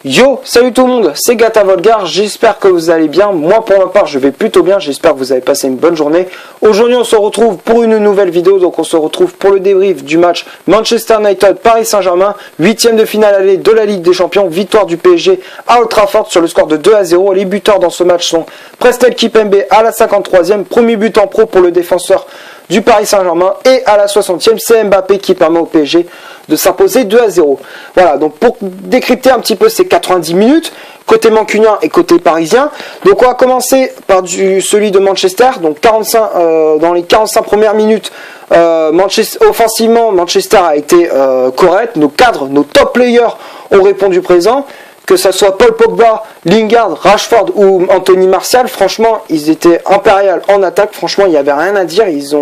Yo, salut tout le monde, c'est Gata Volgar, j'espère que vous allez bien. Moi pour ma part je vais plutôt bien, j'espère que vous avez passé une bonne journée. Aujourd'hui on se retrouve pour une nouvelle vidéo, donc on se retrouve pour le débrief du match Manchester United Paris Saint-Germain, 8ème de finale aller de la Ligue des Champions, victoire du PSG à Old Trafford sur le score de 2-0. Les buteurs dans ce match sont Presnel Kimpembe à la 53e, premier but en pro pour le défenseur du Paris Saint-Germain, et à la 60e c'est Mbappé qui permet au PSG de s'imposer 2-0. Voilà, donc pour décrypter un petit peu ces 90 minutes, côté mancunien et côté parisien, donc on va commencer par celui de Manchester, donc 45, dans les 45 premières minutes, offensivement Manchester a été correct, nos cadres, nos top players ont répondu présent, que ce soit Paul Pogba, Lingard, Rashford ou Anthony Martial, franchement, ils étaient impériaux en attaque. Franchement, il n'y avait rien à dire. Ils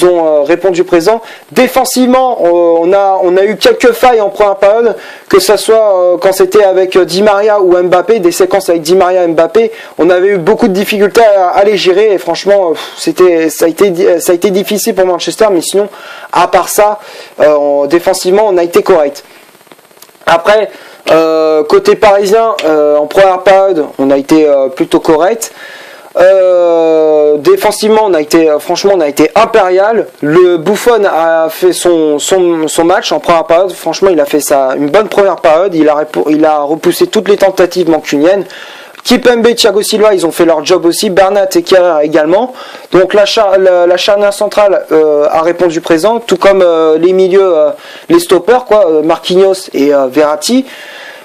ont répondu présent. Défensivement, on a eu quelques failles en première période, que ce soit quand c'était avec Di Maria ou Mbappé, des séquences avec Di Maria et Mbappé. On avait eu beaucoup de difficultés à les gérer et franchement, ça a été difficile pour Manchester. Mais sinon, à part ça, défensivement, on a été correct. Après, côté parisien, en première période, on a été plutôt correct. Défensivement, on a été impérial. Le Buffon a fait son match en première période. Franchement, il a fait une bonne première période. Il a repoussé toutes les tentatives mancuniennes. Kimpembe et Thiago Silva, ils ont fait leur job aussi. Bernat et Kehrer également. Donc la charnière centrale a répondu présent, tout comme les milieux, les stoppers, Marquinhos et Verratti.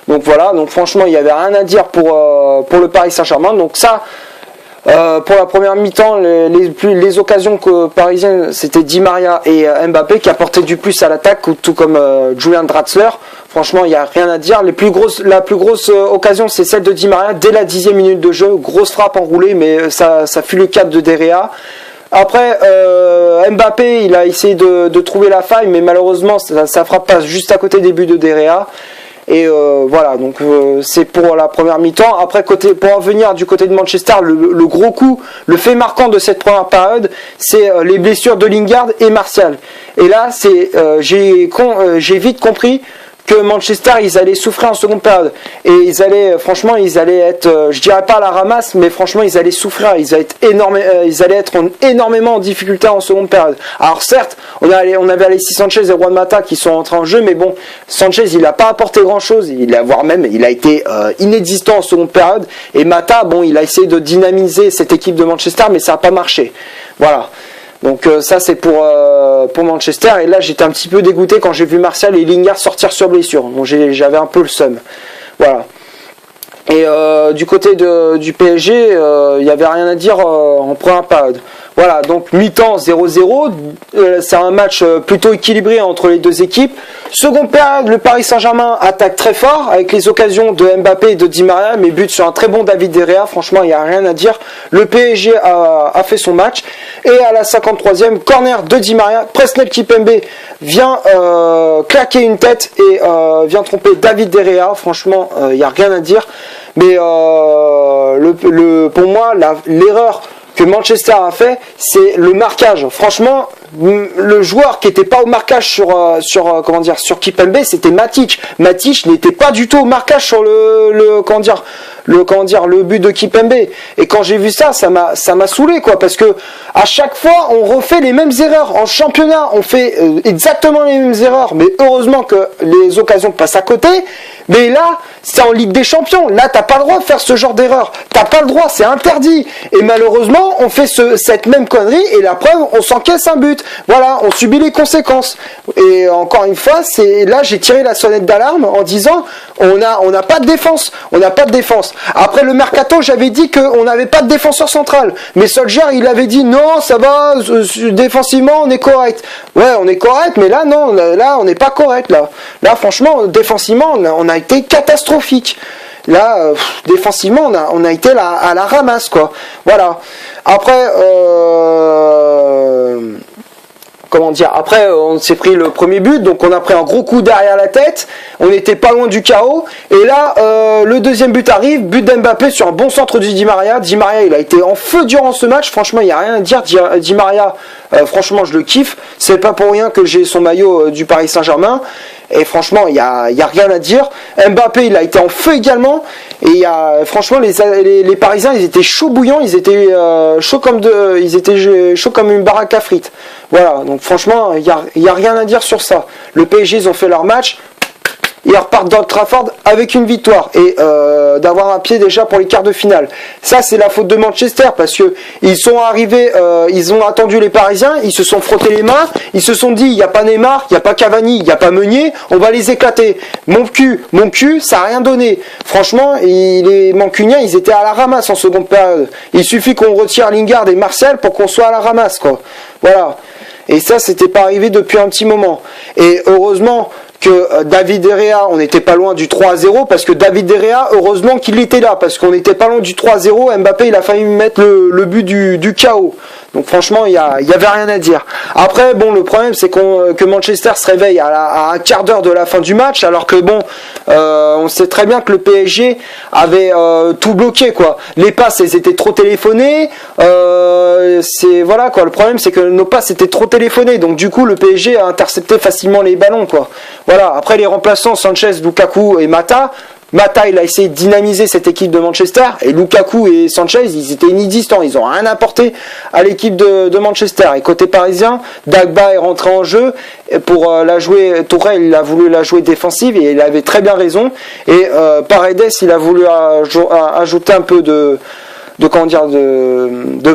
Donc voilà, donc franchement il n'y avait rien à dire pour le Paris Saint-Germain. Donc ça, pour la première mi-temps, les occasions parisiennes, c'était Di Maria et Mbappé qui apportaient du plus à l'attaque, tout comme Julian Draxler. Franchement, il n'y a rien à dire. La plus grosse occasion, c'est celle de Di Maria dès la 10e minute de jeu. Grosse frappe enroulée, mais ça fut le cap de Derrea. Après, Mbappé, il a essayé de trouver la faille, mais malheureusement, sa frappe passe juste à côté des buts de Derrea. Et voilà, donc c'est pour la première mi-temps. Après, pour en venir du côté de Manchester, le gros coup, le fait marquant de cette première période, c'est les blessures de Lingard et Martial. Et là, j'ai vite compris que Manchester, ils allaient souffrir en seconde période. Et ils allaient être, je dirais pas à la ramasse, mais franchement, ils allaient souffrir. Ils allaient être énormément en difficulté en seconde période. Alors certes, on avait Alexis Sanchez et Juan Mata qui sont entrés en jeu, mais bon, Sanchez, il n'a pas apporté grand-chose. Il a été inexistant en seconde période. Et Mata, bon, il a essayé de dynamiser cette équipe de Manchester, mais ça n'a pas marché. Voilà. Donc ça c'est pour Manchester, et là j'étais un petit peu dégoûté quand j'ai vu Martial et Lingard sortir sur blessure, donc j'avais un peu le seum. Voilà. Et du côté du PSG, il n'y avait rien à dire en première période. Voilà, donc mi-temps 0-0, c'est un match plutôt équilibré entre les deux équipes. Seconde période, le Paris Saint-Germain attaque très fort avec les occasions de Mbappé et de Di Maria, mais but sur un très bon David Derrea, franchement il n'y a rien à dire. Le PSG a fait son match, et à la 53e, corner de Di Maria, Presnel Kimpembe vient claquer une tête et vient tromper David Derrea, franchement il n'y a rien à dire. Mais pour moi, l'erreur que Manchester a fait, c'est le marquage. Franchement, le joueur qui n'était pas au marquage sur Kimpembe, c'était Matic. Matic n'était pas du tout au marquage sur le but de Kimpembe. Et quand j'ai vu ça m'a saoulé, parce que à chaque fois on refait les mêmes erreurs. En championnat, on fait exactement les mêmes erreurs, mais heureusement que les occasions passent à côté. Mais là, c'est en Ligue des Champions. Là, t'as pas le droit de faire ce genre d'erreur. T'as pas le droit, c'est interdit. Et malheureusement, on fait cette même connerie, et la preuve, on s'encaisse un but. Voilà, on subit les conséquences. Et encore une fois, là, j'ai tiré la sonnette d'alarme en disant, on n'a pas de défense. On n'a pas de défense. Après le mercato, j'avais dit qu'on n'avait pas de défenseur central. Mais Solskjaer, il avait dit, non, ça va, défensivement, on est correct. Ouais, on est correct, mais là, non, là, on n'est pas correct, là. Là, franchement, défensivement, on a été catastrophique. Là, défensivement, on a été à la ramasse, Voilà. Après, Après, on s'est pris le premier but, donc on a pris un gros coup derrière la tête. On n'était pas loin du chaos. Et là, le deuxième but arrive, but d'Mbappé sur un bon centre de Di Maria. Di Maria, il a été en feu durant ce match. Franchement, il n'y a rien à dire. Di Maria, franchement, je le kiffe. C'est pas pour rien que j'ai son maillot du Paris Saint-Germain. Et franchement, il y a rien à dire. Mbappé, il a été en feu également. Et franchement, les Parisiens, ils étaient chauds bouillants, ils étaient chauds comme une baraque à frites. Voilà, donc franchement, il y a rien à dire sur ça. Le PSG, ils ont fait leur match. Ils repartent dans le Trafford avec une victoire et d'avoir un pied déjà pour les quarts de finale. Ça, c'est la faute de Manchester parce que ils sont arrivés, ils ont attendu les Parisiens, ils se sont frottés les mains, ils se sont dit il n'y a pas Neymar, il n'y a pas Cavani, il n'y a pas Meunier, on va les éclater. Mon cul, ça n'a rien donné. Franchement, les Mancuniens, ils étaient à la ramasse en seconde période. Il suffit qu'on retire Lingard et Martial pour qu'on soit à la ramasse, quoi. Voilà. Et ça, c'était pas arrivé depuis un petit moment. Et heureusement que David De Gea, on n'était pas loin du 3-0 parce que David De Gea, heureusement qu'il était là parce qu'on n'était pas loin du 3-0. Mbappé, il a failli mettre le but du chaos. Donc franchement, il y avait rien à dire. Après, bon, le problème c'est que Manchester se réveille à un quart d'heure de la fin du match, alors que bon, on sait très bien que le PSG avait tout bloqué, quoi. Les passes, elles étaient trop téléphonées. Voilà, quoi. Le problème c'est que nos passes étaient trop téléphonées, donc du coup le PSG a intercepté facilement les ballons, quoi. Voilà. Après les remplaçants Sanchez, Lukaku et Mata, il a essayé de dynamiser cette équipe de Manchester et Lukaku et Sanchez, ils étaient inexistants, ils n'ont rien apporté à l'équipe de Manchester. Et côté parisien, Dagba est rentré en jeu pour la jouer. Tourelle, il a voulu la jouer défensive et il avait très bien raison. Et Paredes, il a voulu ajouter un peu de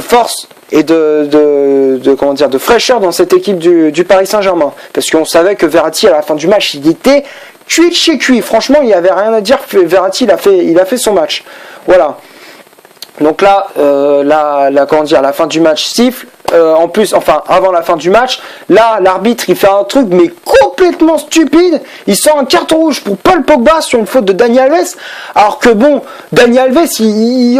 force et de fraîcheur dans cette équipe du Paris Saint-Germain, parce qu'on savait que Verratti à la fin du match, il était cuit de chez cuit. Franchement, il n'y avait rien à dire. Verratti, il a fait son match. Voilà. Donc là, la fin du match siffle. Avant la fin du match, là, l'arbitre, il fait un truc, mais complètement stupide. Il sort un carton rouge pour Paul Pogba sur une faute de Dani Alves. Alors que bon, Dani Alves,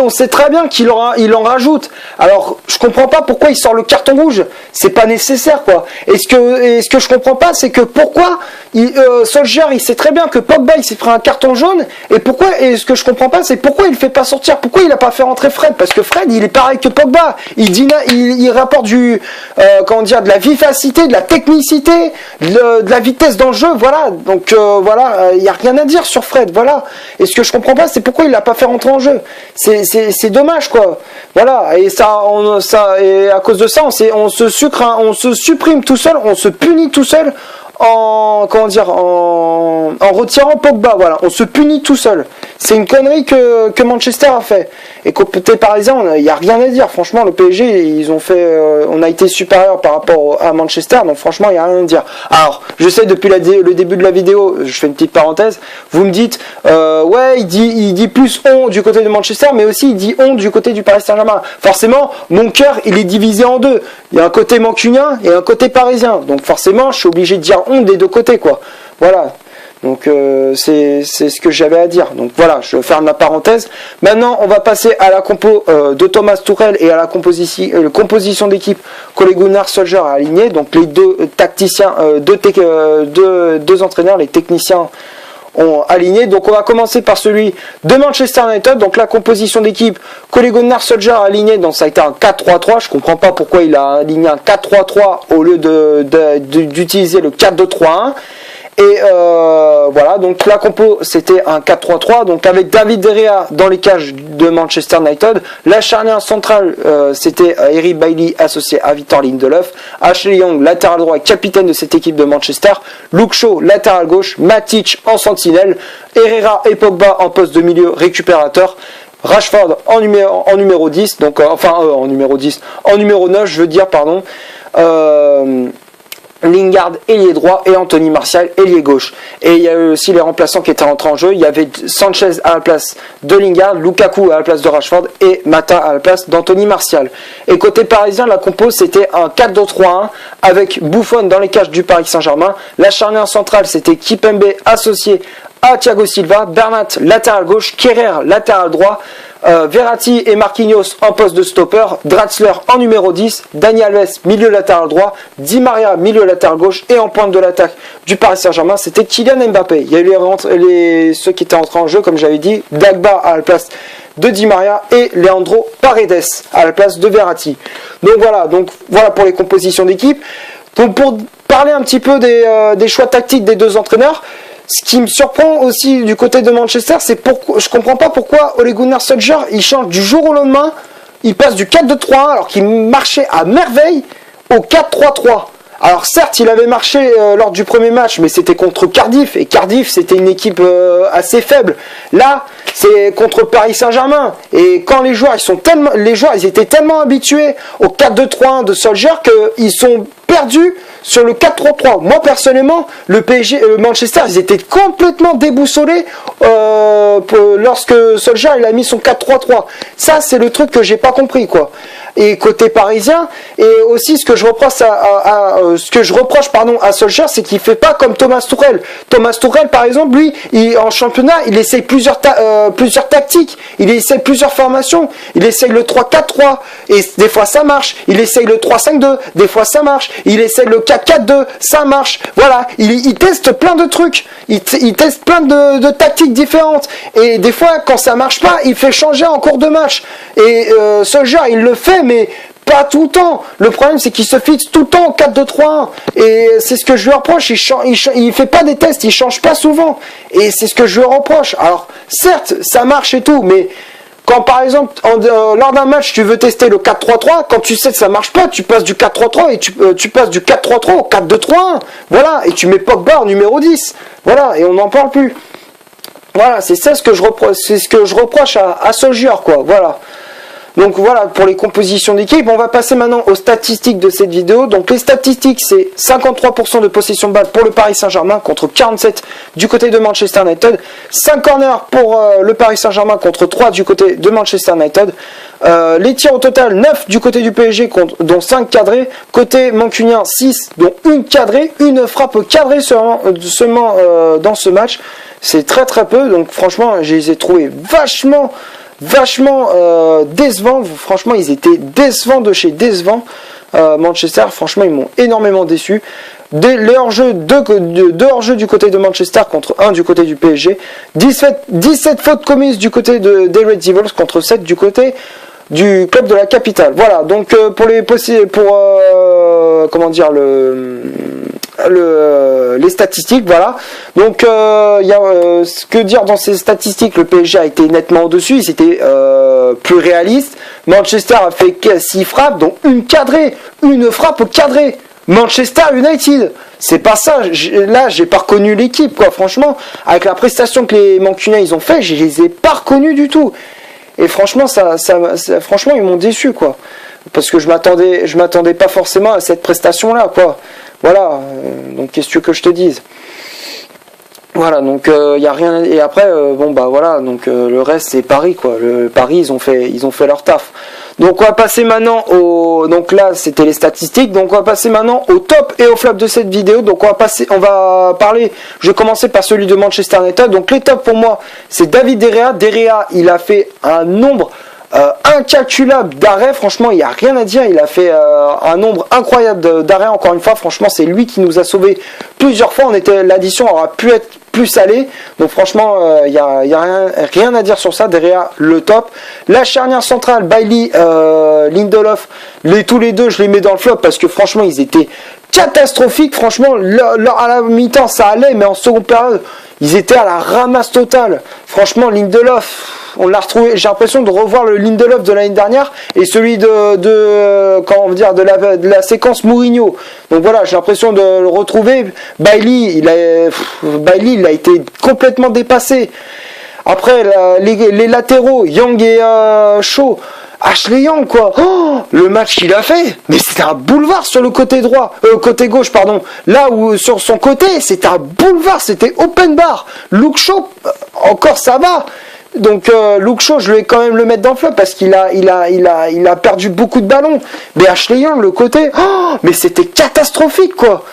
on sait très bien qu'il en rajoute. Alors, je comprends pas pourquoi il sort le carton rouge. C'est pas nécessaire, quoi. Et ce que je comprends pas, c'est que pourquoi Solskjaer, il sait très bien que Pogba, il s'est pris un carton jaune. Et ce que je comprends pas, c'est pourquoi il le fait pas sortir. Pourquoi il a pas fait rentrer Fred? Parce que Fred, il est pareil que Pogba. Il rapporte de la vivacité, de la technicité, de la vitesse dans le jeu, voilà. Donc il n'y a rien à dire sur Fred, voilà. Et ce que je comprends pas, c'est pourquoi il l'a pas fait rentrer en jeu. C'est dommage, quoi. Voilà. Et et à cause de ça, on se supprime tout seul, on se punit tout seul en retirant Pogba, voilà, on se punit tout seul. C'est une connerie que Manchester a fait. Et côté parisien, il n'y a rien à dire. Franchement, le PSG, on a été supérieur par rapport à Manchester, donc franchement, il n'y a rien à dire. Alors, je sais, depuis le début de la vidéo, je fais une petite parenthèse, vous me dites, ouais, il dit plus on du côté de Manchester, mais aussi il dit on du côté du Paris Saint-Germain. Forcément, mon cœur, il est divisé en deux. Il y a un côté mancunien et un côté parisien. Donc forcément, je suis obligé de dire on des deux côtés, quoi. Voilà. Donc c'est ce que j'avais à dire. Donc voilà, je ferme la parenthèse. Maintenant, on va passer à la compo de Thomas Tuchel et à la composition d'équipe qu'Ole Gunnar Solskjaer a aligné. Donc les deux tacticiens, deux entraîneurs, les techniciens ont aligné. Donc on va commencer par celui de Manchester United. Donc la composition d'équipe qu'Ole Gunnar Solskjaer a aligné, donc ça a été un 4-3-3. Je comprends pas pourquoi il a aligné un 4-3-3 au lieu d'utiliser le 4-2-3-1. Et voilà, donc la compo c'était un 4-3-3, donc avec David De Gea dans les cages de Manchester United. La charnière centrale c'était Eric Bailly associé à Victor Lindelof, Ashley Young latéral droit capitaine de cette équipe de Manchester, Luke Shaw latéral gauche, Matic en sentinelle, Herrera et Pogba en poste de milieu récupérateur, Rashford en numéro 10, donc en numéro 9 je veux dire, pardon. Lingard ailier droit et Anthony Martial ailier gauche. Et il y a eu aussi les remplaçants qui étaient rentrés en jeu. Il y avait Sanchez à la place de Lingard, Lukaku à la place de Rashford et Mata à la place d'Anthony Martial. Et côté parisien, la compo c'était un 4-2-3-1 avec Buffon dans les cages du Paris Saint-Germain. La charnière centrale c'était Kimpembe associé à Thiago Silva, Bernat latéral gauche, Kerrer latéral droit, Verratti et Marquinhos en poste de stopper, Draxler en numéro 10, Dani Alves milieu latéral droit, Di Maria milieu latéral gauche et en pointe de l'attaque du Paris Saint-Germain c'était Kylian Mbappé. Il y a eu ceux qui étaient entrés en jeu comme j'avais dit, Dagba à la place de Di Maria et Leandro Paredes à la place de Verratti. Donc voilà pour les compositions d'équipe. Donc parler un petit peu des choix tactiques des deux entraîneurs. Ce qui me surprend aussi du côté de Manchester, c'est pourquoi je comprends pas pourquoi Ole Gunnar Solskjaer il change du jour au lendemain, il passe du 4-2-3-1 alors qu'il marchait à merveille au 4-3-3. Alors certes, il avait marché lors du premier match, mais c'était contre Cardiff, et Cardiff c'était une équipe assez faible. Là, c'est contre Paris Saint-Germain, et quand les joueurs ils étaient tellement habitués au 4-2-3-1 de Solskjaer qu'ils sont perdus sur le 4-3-3. Moi personnellement, le Manchester, ils étaient complètement déboussolés lorsque Solskjaer il a mis son 4-3-3. Ça, c'est le truc que j'ai pas compris, quoi. Et côté parisien, et aussi ce que je reproche à Solskjaer, c'est qu'il fait pas comme Thomas Tuchel. Thomas Tuchel, par exemple, lui, en championnat, il essaye plusieurs tactiques, il essaye plusieurs formations, il essaye le 3-4-3, et des fois ça marche, il essaye le 3-5-2, des fois ça marche, il essaye le 4-4-2, ça marche, voilà, il teste plein de trucs, il teste plein de tactiques différentes, et des fois, quand ça marche pas, il fait changer en cours de match, et Solskjaer, il le fait, mais pas tout le temps. Le problème, c'est qu'il se fixe tout le temps au 4-2-3-1. Et c'est ce que je lui reproche. Il fait pas des tests, il change pas souvent. Et c'est ce que je lui reproche. Alors, certes, ça marche et tout, mais quand par exemple, lors d'un match, tu veux tester le 4-3-3, quand tu sais que ça marche pas, tu passes du 4-3-3 et tu passes du 4-3-3 au 4-2-3-1. Voilà, et tu mets Pogba en numéro 10. Voilà, et on n'en parle plus. Voilà, c'est ce que je reproche à Solskjaer, quoi. Voilà. Donc voilà pour les compositions d'équipe. On va passer maintenant aux statistiques de cette vidéo. Donc les statistiques, c'est 53% de possession de balle pour le Paris Saint-Germain contre 47 du côté de Manchester United. 5 corners pour le Paris Saint-Germain contre 3 du côté de Manchester United. Les tirs au total 9 du côté du PSG dont 5 cadrés. Côté mancunien 6 dont une cadrée. Une frappe cadrée seulement dans ce match. C'est très très peu. Donc franchement, je les ai trouvés vachement décevants. Franchement, ils étaient décevants de chez décevants. Manchester, franchement, ils m'ont énormément déçu. Les hors-jeux, deux hors-jeux du côté de Manchester contre 1 du côté du PSG. 17 fautes commises du côté des Red Devils contre 7 du côté du club de la capitale. Voilà, donc les statistiques, voilà. Donc ce que dire dans ces statistiques, le PSG a été nettement au-dessus, c'était plus réaliste. Manchester a fait 6 frappes, dont une frappe cadrée. Manchester United, c'est pas ça. Là, j'ai pas reconnu l'équipe, quoi. Franchement, avec la prestation que les Mancuniens ils ont fait, je les ai pas reconnus du tout. Et franchement, franchement, ils m'ont déçu, quoi. Parce que je m'attendais pas forcément à cette prestation-là, quoi. Voilà. Donc, qu'est-ce que je te dise? Voilà. Donc, y a rien. Et après, voilà. Donc, le reste, c'est Paris, quoi. Paris, ils ont fait leur taf. Donc, on va passer maintenant donc là, c'était les statistiques. Donc, on va passer maintenant au top et au flop de cette vidéo. Donc, je vais commencer par celui de Manchester United. Donc, les tops pour moi, c'est David De Gea. De Gea, il a fait un nombre incalculable d'arrêts. Franchement, il n'y a rien à dire. Il a fait un nombre incroyable d'arrêts. Encore une fois, franchement, c'est lui qui nous a sauvés plusieurs fois. L'addition aura pu être plus salé, donc franchement il y a rien à dire sur ça. Derrière le top, la charnière centrale Bailly, Lindelof, tous les deux je les mets dans le flop parce que franchement ils étaient catastrophiques. Franchement à la mi-temps ça allait, mais en seconde période ils étaient à la ramasse totale. Franchement Lindelof, on l'a retrouvé, j'ai l'impression de revoir le Lindelof de l'année dernière et celui de la séquence Mourinho. Donc voilà, j'ai l'impression de le retrouver. Bailly, il a été complètement dépassé. Après, les latéraux, Young et Shaw. Ashley Young, quoi. Oh, le match qu'il a fait, mais c'était un boulevard sur le côté côté gauche, pardon. Là où sur son côté, c'était un boulevard, c'était open bar. Luke Shaw, encore ça va. Donc Luke Shaw, je vais quand même le mettre dans le flop parce qu'il a perdu beaucoup de ballons. Mais Ashley Young, le côté, mais c'était catastrophique, quoi.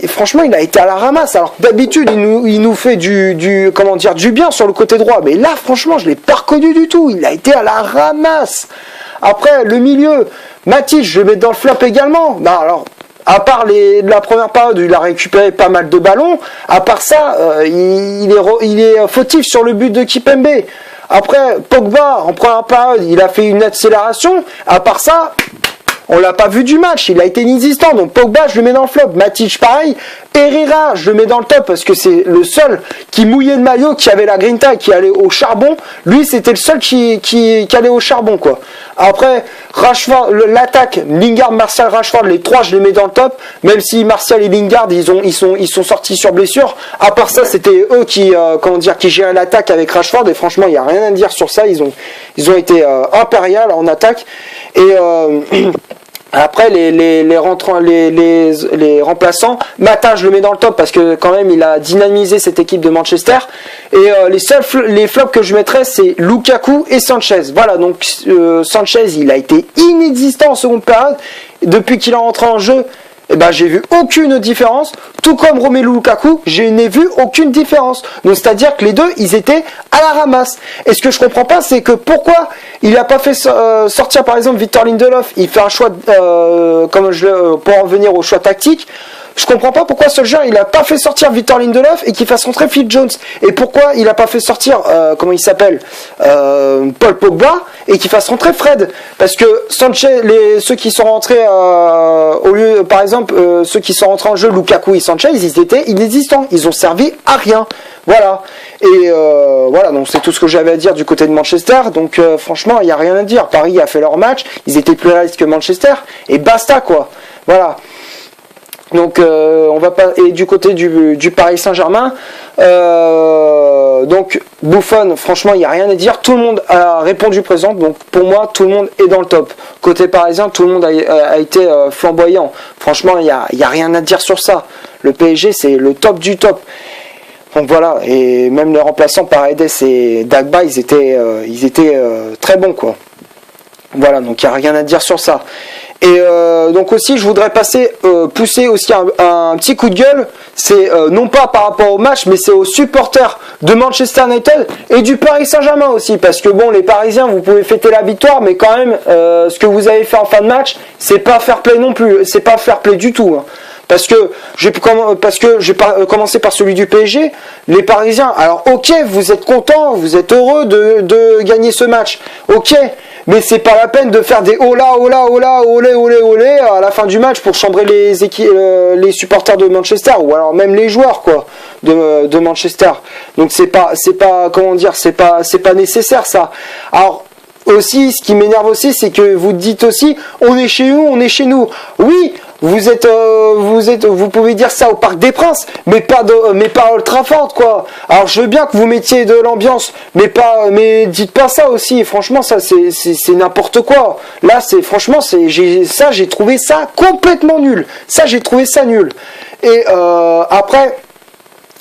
Franchement, il a été à la ramasse. Alors d'habitude, il nous fait du bien sur le côté droit. Mais là, franchement, je l'ai pas reconnu du tout. Il a été à la ramasse. Après, le milieu, Matic, je vais le mettre dans le flop également. Non, alors, à part la première période où il a récupéré pas mal de ballons, à part ça, il est fautif sur le but de Kipembe. Après, Pogba, en première période, il a fait une accélération. À part ça, on l'a pas vu du match, il a été inexistant. Donc Pogba, je le mets dans le flop. Matic, pareil. Herrera, je le mets dans le top parce que c'est le seul qui mouillait le maillot, qui avait la grinta et qui allait au charbon. Lui, c'était le seul qui allait au charbon, quoi. Après, Rashford, l'attaque, Lingard, Martial, Rashford, les trois, je les mets dans le top. Même si Martial et Lingard, ils sont sortis sur blessure. À part ça, c'était eux qui géraient l'attaque avec Rashford. Et franchement, il n'y a rien à dire sur ça. Ils ont été impérial en attaque. Et après les remplaçants, Mata je le mets dans le top parce que quand même il a dynamisé cette équipe de Manchester. Et les flops que je mettrais, c'est Lukaku et Sanchez. Voilà, donc Sanchez il a été inexistant en seconde période. Depuis qu'il est rentré en jeu, eh ben, j'ai vu aucune différence, tout comme Romelu Lukaku, je n'ai vu aucune différence. Donc c'est-à-dire que les deux, ils étaient à la ramasse. Et ce que je comprends pas, c'est que pourquoi il n'a pas fait sortir par exemple Victor Lindelof, il fait un choix, pour en venir au choix tactique. Je comprends pas pourquoi Solskjaer il a pas fait sortir Victor Lindelof et qu'il fasse rentrer Phil Jones. Et pourquoi il a pas fait sortir Paul Pogba et qu'il fasse rentrer Fred. Parce que Sanchez, ceux qui sont rentrés au lieu, par exemple, ceux qui sont rentrés en jeu, Lukaku et Sanchez, ils étaient inexistants. Ils ont servi à rien. Voilà. Et voilà, donc c'est tout ce que j'avais à dire du côté de Manchester. Donc franchement, il n'y a rien à dire. Paris a fait leur match, ils étaient plus réalistes que Manchester et basta quoi. Voilà. Donc on va pas, et du côté du Paris Saint-Germain, donc Buffon, franchement il n'y a rien à dire, tout le monde a répondu présent, donc pour moi tout le monde est dans le top. Côté parisien, tout le monde a été flamboyant, franchement il y a rien à dire sur ça. Le PSG c'est le top du top. Donc voilà, et même les remplaçants Paredes et Dagba, ils étaient très bons quoi. Voilà, donc il n'y a rien à dire sur ça. Et donc aussi je voudrais pousser aussi un petit coup de gueule, c'est non pas par rapport au match mais c'est aux supporters de Manchester United et du Paris Saint-Germain aussi, parce que bon les Parisiens vous pouvez fêter la victoire mais quand même ce que vous avez fait en fin de match c'est pas fair play non plus, c'est pas fair play du tout hein. Parce que j'ai commencé par celui du PSG, les Parisiens, alors ok vous êtes contents, vous êtes heureux de gagner ce match, ok, mais c'est pas la peine de faire des hola olé à la fin du match pour chambrer les supporters de Manchester ou alors même les joueurs quoi de Manchester. Donc c'est pas comment dire, c'est pas nécessaire ça. Alors aussi, ce qui m'énerve aussi, c'est que vous dites aussi, on est chez nous. Oui, vous pouvez dire ça au Parc des Princes, mais pas à Old Trafford, quoi. Alors, je veux bien que vous mettiez de l'ambiance, mais dites pas ça aussi. Franchement, ça, c'est n'importe quoi. Là, j'ai trouvé ça complètement nul. Ça, j'ai trouvé ça nul. Et, après,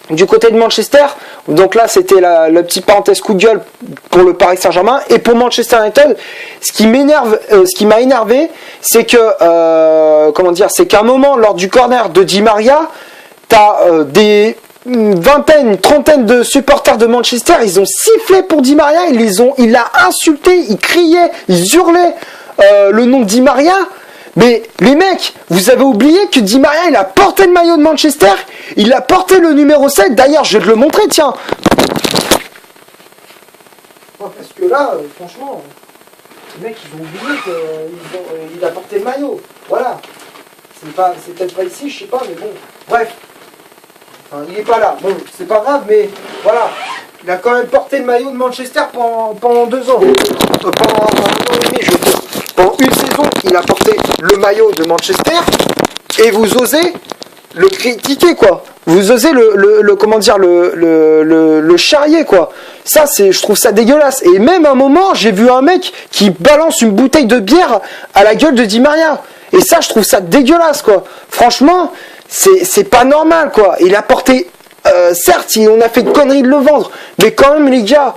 du côté de Manchester, donc là c'était la petite parenthèse coup de gueule pour le Paris Saint-Germain. Et pour Manchester United, ce qui m'a énervé, c'est que c'est qu'à un moment lors du corner de Di Maria, t'as une trentaine de supporters de Manchester, ils ont sifflé pour Di Maria, il l'a insulté, ils criaient, ils hurlaient le nom de Di Maria. Mais les mecs, vous avez oublié que Di Maria, il a porté le maillot de Manchester, il a porté le numéro 7, d'ailleurs je vais te le montrer, tiens. Parce que là, franchement, les mecs, ils ont oublié qu'il a porté le maillot, voilà. C'est peut-être pas ici, je sais pas, mais bon, bref. Enfin, il est pas là, bon, c'est pas grave, mais voilà. Il a quand même porté le maillot de Manchester pendant 2 ans. Pendant un an et demi, je veux dire. Pendant une saison, il a porté le maillot de Manchester et vous osez le critiquer, quoi. Vous osez le charrier, quoi. Ça, je trouve ça dégueulasse. Et même à un moment, j'ai vu un mec qui balance une bouteille de bière à la gueule de Di Maria. Et ça, je trouve ça dégueulasse, quoi. Franchement, c'est pas normal, quoi. Il a porté... certes, on a fait de conneries de le vendre, mais quand même, les gars,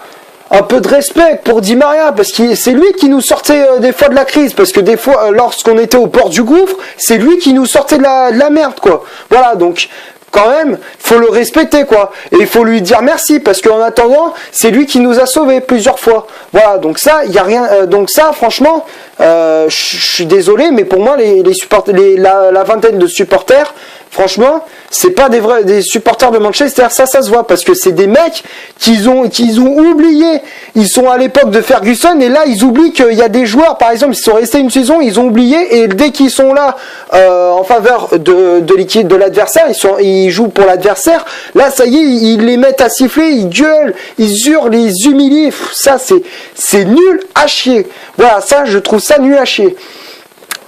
un peu de respect pour Di Maria, parce que c'est lui qui nous sortait des fois de la crise, parce que des fois, lorsqu'on était au bord du gouffre, c'est lui qui nous sortait de la merde, quoi. Voilà, donc, quand même, faut le respecter, quoi. Et il faut lui dire merci, parce qu'en attendant, c'est lui qui nous a sauvés plusieurs fois. Voilà, donc ça, il y a rien. Donc ça, franchement, je suis désolé, mais pour moi, la vingtaine de supporters, franchement, c'est pas des supporters de Manchester, ça se voit, parce que c'est des mecs qu'ils ont oublié. Ils sont à l'époque de Ferguson, et là ils oublient qu'il y a des joueurs, par exemple, ils sont restés une saison, ils ont oublié, et dès qu'ils sont là en faveur de l'adversaire, ils jouent pour l'adversaire, là ça y est, ils les mettent à siffler, ils gueulent, ils hurlent, ils humilient. Ça c'est nul à chier. Voilà, ça je trouve ça nul à chier.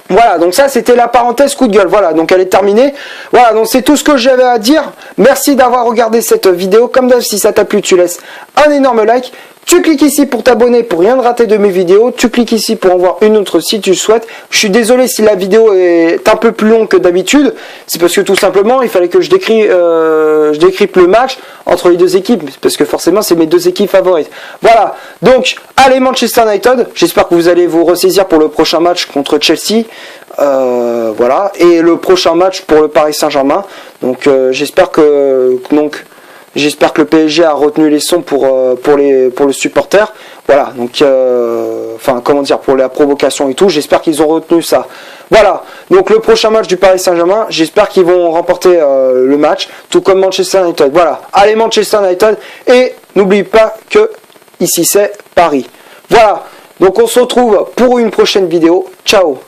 Voilà, donc ça c'était la parenthèse coup de gueule. Voilà, donc elle est terminée. Voilà, donc c'est tout ce que j'avais à dire. Merci d'avoir regardé cette vidéo. Comme d'hab, si ça t'a plu, tu laisses un énorme like. Tu cliques ici pour t'abonner pour rien rater de mes vidéos. Tu cliques ici pour en voir une autre si tu le souhaites. Je suis désolé si la vidéo est un peu plus longue que d'habitude. C'est parce que tout simplement il fallait que je décrypte le match entre les deux équipes. Parce que forcément c'est mes deux équipes favorites. Voilà, donc allez Manchester United. J'espère que vous allez vous ressaisir pour le prochain match contre Chelsea. Voilà, et le prochain match pour le Paris Saint-Germain. Donc j'espère que le PSG a retenu les sons pour le supporter. Voilà, donc enfin comment dire, pour la provocation et tout, j'espère qu'ils ont retenu ça. Voilà, donc le prochain match du Paris Saint-Germain, j'espère qu'ils vont remporter le match, tout comme Manchester United. Voilà, allez Manchester United, et n'oublie pas que ici c'est Paris. Voilà, donc on se retrouve pour une prochaine vidéo. Ciao.